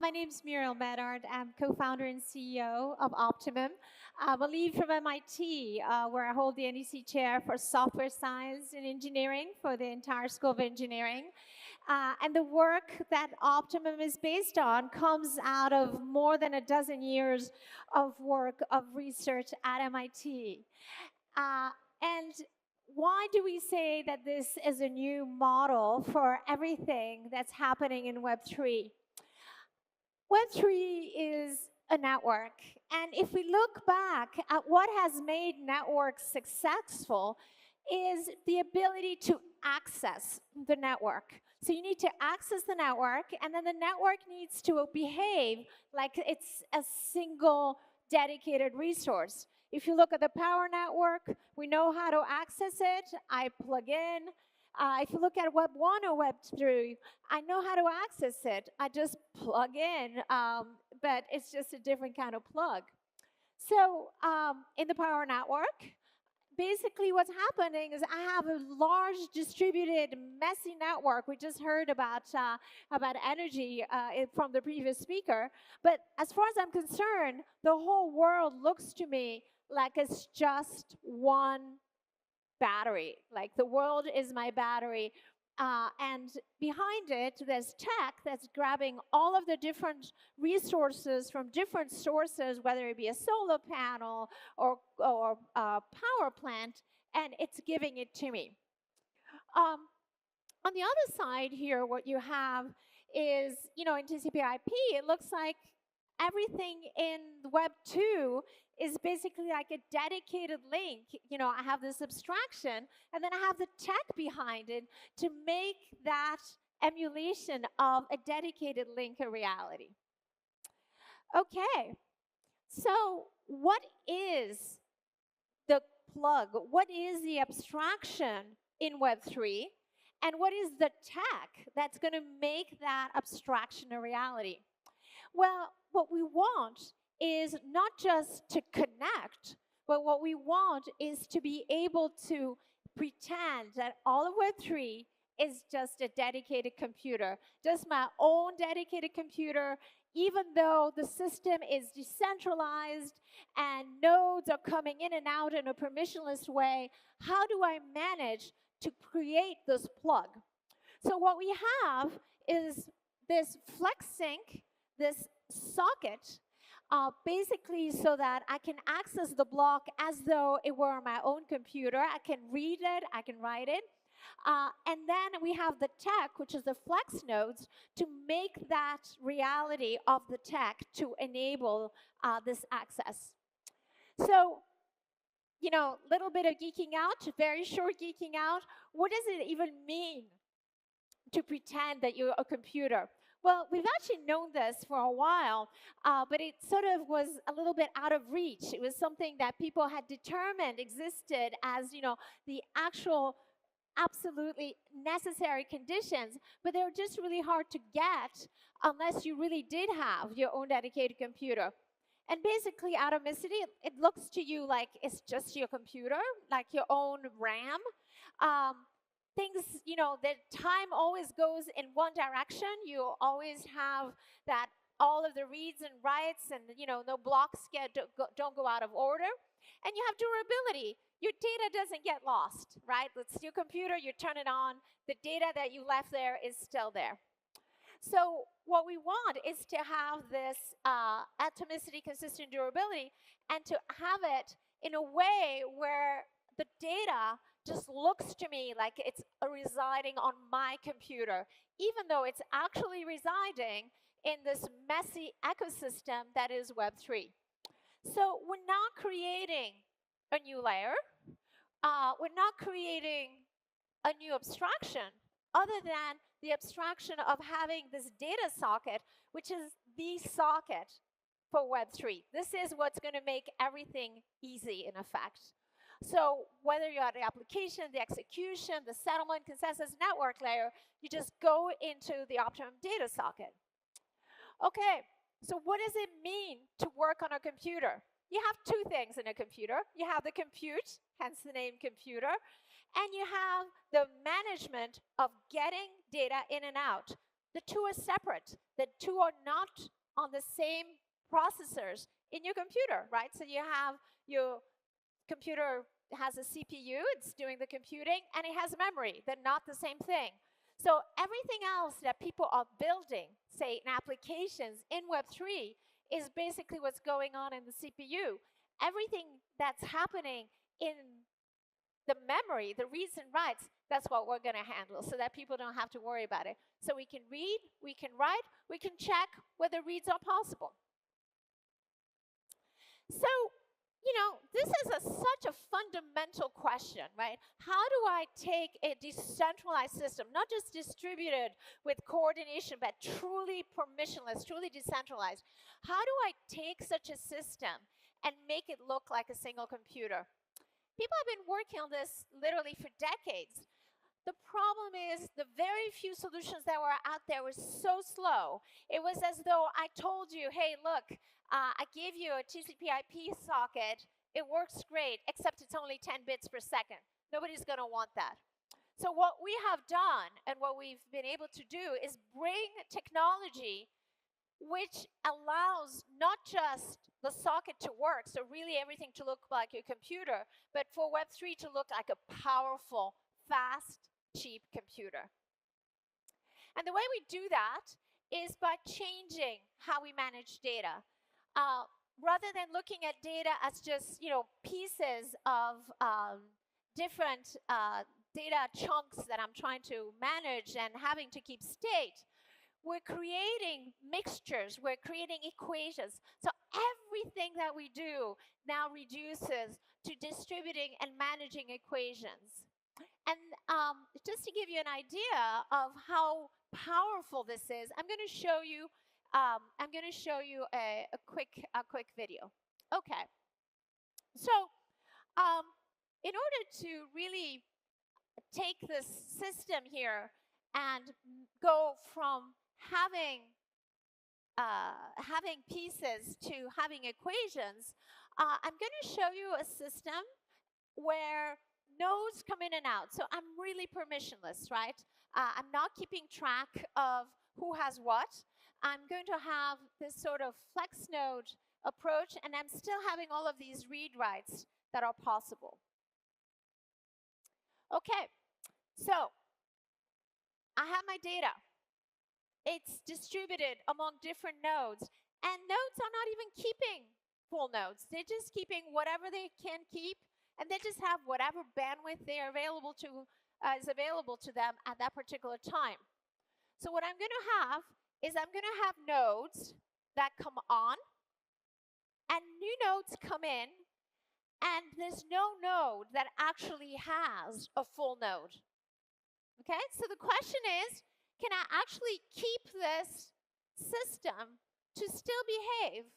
My name is Muriel Medard. I'm co-founder and CEO of Optimum. I'm a lead from MIT, where I hold the NEC chair for software science and engineering for the entire School of Engineering. And the work that Optimum is based on comes out of more than a dozen years of work of research at MIT. And why do we say that this is a new model for everything that's happening in Web3? Web3 is a network. And if we look back at what has made networks successful is the ability to access the network. So you need to access the network, and then the network needs to behave like it's a single dedicated resource. If you look at the power network, we know how to access it. I plug in. If you look at Web 1 or Web 3, I know how to access it. I just plug in, but it's just a different kind of plug. So in the power network, basically what's happening is I have a large distributed messy network. We just heard about energy from the previous speaker. But as far as I'm concerned, the whole world looks to me like it's just one battery. Like the world is my battery. And behind it, there's tech that's grabbing all of the different resources from different sources, whether it be a solar panel or a power plant, and it's giving it to me. On the other side here, what you have is, in TCP/IP, it looks like everything in Web 2 is basically like a dedicated link. I have this abstraction, and then I have the tech behind it to make that emulation of a dedicated link a reality. Okay, so what is the plug? What is the abstraction in Web 3? And what is the tech that's going to make that abstraction a reality? Well, what we want is not just to connect, but what we want is to be able to pretend that all of Web3 is just a dedicated computer, just my own dedicated computer, even though the system is decentralized and nodes are coming in and out in a permissionless way. How do I manage to create this plug? So what we have is this FlexSync, this socket, basically so that I can access the block as though it were my own computer. I can read it, I can write it. And then we have the tech, which is the flex nodes, to make that reality of the tech to enable this access. So, little bit of geeking out, very short geeking out. What does it even mean to pretend that you're a computer? Well, we've actually known this for a while, but it sort of was a little bit out of reach. It was something that people had determined existed as, the actual absolutely necessary conditions, but they were just really hard to get unless you really did have your own dedicated computer. And basically, atomicity, it looks to you like it's just your computer, like your own RAM. Things, the time always goes in one direction. You always have that all of the reads and writes and, no blocks don't go out of order. And you have durability. Your data doesn't get lost, right? It's your computer, you turn it on, the data that you left there is still there. So what we want is to have this atomicity, consistent durability, and to have it in a way where the data just looks to me like it's residing on my computer, even though it's actually residing in this messy ecosystem that is Web3. So we're not creating a new layer. We're not creating a new abstraction other than the abstraction of having this data socket, which is the socket for Web3. This is what's going to make everything easy in effect. So whether you're at the application, the execution, the settlement, consensus, network layer, you just go into the Optimum data socket. Okay, so what does it mean to work on a computer? You have two things in a computer. You have the compute, hence the name computer, and you have the management of getting data in and out. The two are separate. The two are not on the same processors in your computer, right? So you have your computer has a CPU, it's doing the computing, and it has memory. They're not the same thing. So everything else that people are building, say in applications in Web3, is basically what's going on in the CPU. Everything that's happening in the memory, the reads and writes, that's what we're going to handle so that people don't have to worry about it. So we can read, we can write, we can check whether reads are possible. So, you know, this is such a fundamental question, right? How do I take a decentralized system, not just distributed with coordination, but truly permissionless, truly decentralized? How do I take such a system and make it look like a single computer? People have been working on this literally for decades. The problem is the very few solutions that were out there were so slow. It was as though I told you, hey, look, I gave you a TCP IP socket. It works great, except it's only 10 bits per second. Nobody's going to want that. So what we have done and what we've been able to do is bring technology which allows not just the socket to work, so really everything to look like a computer, but for Web3 to look like a powerful, fast, cheap computer. And the way we do that is by changing how we manage data. Rather than looking at data as just, you know, pieces of different data chunks that I'm trying to manage and having to keep state, we're creating mixtures, we're creating equations. So everything that we do now reduces to distributing and managing equations. And just to give you an idea of how powerful this is, I'm going to show you a quick video. Okay. So in order to really take this system here and go from having pieces to having equations, I'm going to show you a system where nodes come in and out. So I'm really permissionless, right? I'm not keeping track of who has what. I'm going to have this sort of flex node approach, and I'm still having all of these read writes that are possible. Okay, so I have my data. It's distributed among different nodes, and nodes are not even keeping full nodes. They're just keeping whatever they can keep, and they just have whatever bandwidth they are available to is available to them at that particular time. So what I'm going to have is I'm going to have nodes that come on, and new nodes come in, and there's no node that actually has a full node. Okay, so the question is, can I actually keep this system to still behave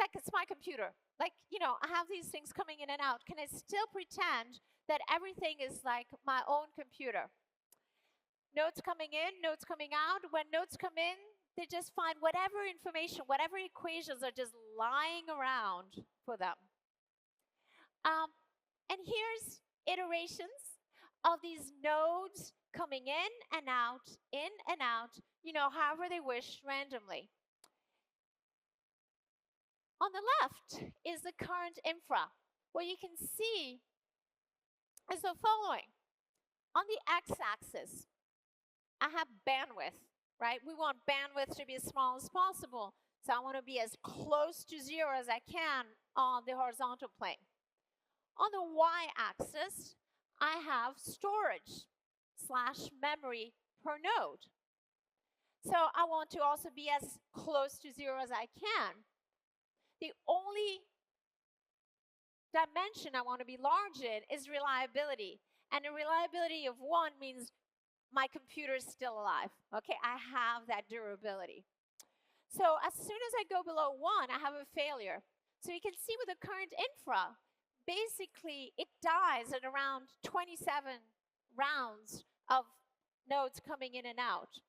like it's my computer? Like, you know, I have these things coming in and out. Can I still pretend that everything is like my own computer? Nodes coming in, nodes coming out. When nodes come in, they just find whatever information, whatever equations are just lying around for them. And here's iterations of these nodes coming in and out, you know, however they wish, randomly. On the left is the current infra. What you can see is the following. On the x-axis, I have bandwidth, right? We want bandwidth to be as small as possible. So I want to be as close to 0 as I can on the horizontal plane. On the y-axis, I have storage / memory per node. So I want to also be as close to 0 as I can. The only dimension I want to be large in is reliability. And a reliability of 1 means my computer is still alive. Okay, I have that durability. So as soon as I go below 1, I have a failure. So you can see with the current infra, basically it dies at around 27 rounds of nodes coming in and out.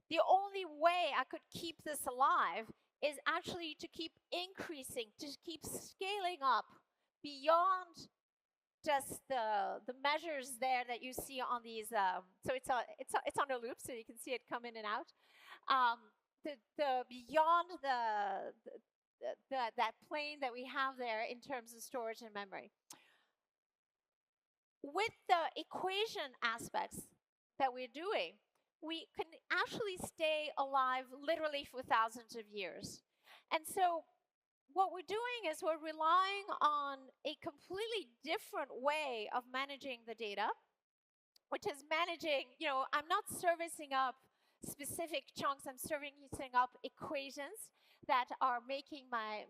The only way I could keep this alive is actually to keep increasing, to keep scaling up beyond just the measures there that you see on these. So it's on a loop, so you can see it come in and out. The beyond that plane that we have there in terms of storage and memory. With the equation aspects that we're doing, we can actually stay alive literally for thousands of years. And so what we're doing is we're relying on a completely different way of managing the data, which is managing, I'm not servicing up specific chunks, I'm servicing up equations that are making my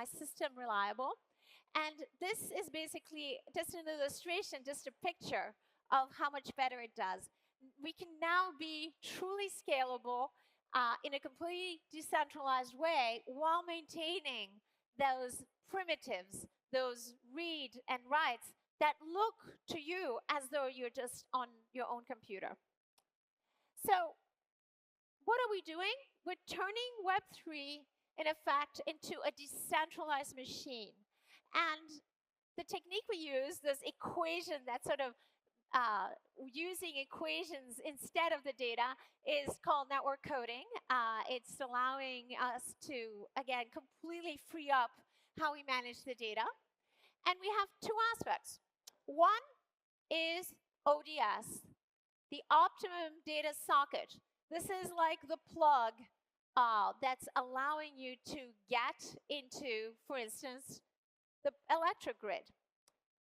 system reliable. And this is basically just an illustration, just a picture of how much better it does. We can now be truly scalable in a completely decentralized way while maintaining those primitives, those read and writes that look to you as though you're just on your own computer. So what are we doing? We're turning Web3, in effect, into a decentralized machine. And the technique we use, this equation that sort of using equations instead of the data, is called network coding. It's allowing us to, again, completely free up how we manage the data. And we have two aspects. One is ODS, the optimum data socket. This is like the plug that's allowing you to get into, for instance, the electric grid.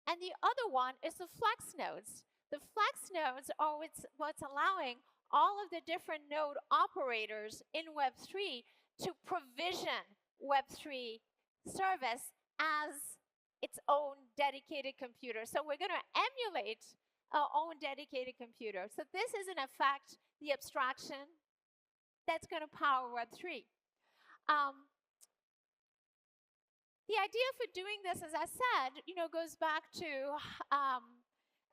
And the other one is the flex nodes. The flex nodes are what's allowing all of the different node operators in Web3 to provision Web3 service as its own dedicated computer. So we're going to emulate our own dedicated computer. So this is, in effect, the abstraction that's going to power Web3. The idea for doing this, as I said, goes back to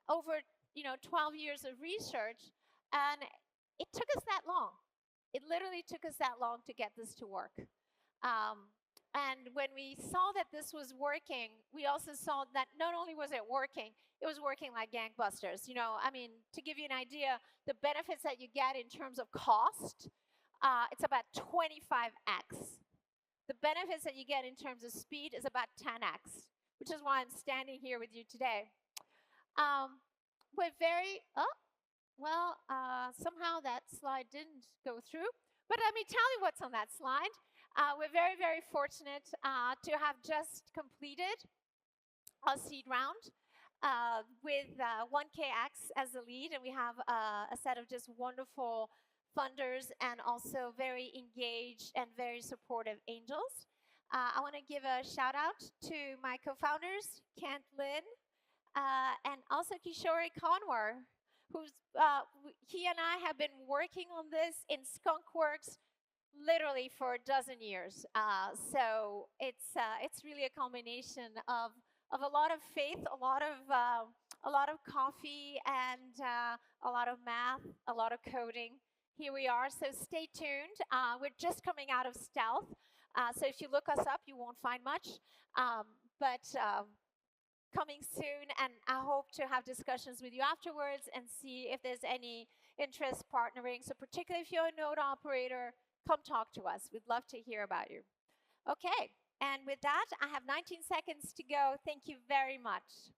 over 12 years of research, and it took us that long. It literally took us that long to get this to work. And when we saw that this was working, we also saw that not only was it working like gangbusters. To give you an idea, the benefits that you get in terms of cost, it's about 25x. The benefits that you get in terms of speed is about 10x, which is why I'm standing here with you today. We're very, somehow that slide didn't go through. But let me tell you what's on that slide. We're very, very fortunate to have just completed a seed round with 1KX as the lead, and we have a set of just wonderful funders and also very engaged and very supportive angels. I want to give a shout out to my co-founders, Kent Lin and also Kishore Kanwar, who's he and I have been working on this in Skunkworks literally for a dozen years. So it's really a combination of a lot of faith, a lot of coffee, and a lot of math, a lot of coding. Here we are, so stay tuned. We're just coming out of stealth, so if you look us up, you won't find much, but coming soon, and I hope to have discussions with you afterwards and see if there's any interest partnering. So particularly if you're a node operator, come talk to us. We'd love to hear about you. Okay, and with that, I have 19 seconds to go. Thank you very much.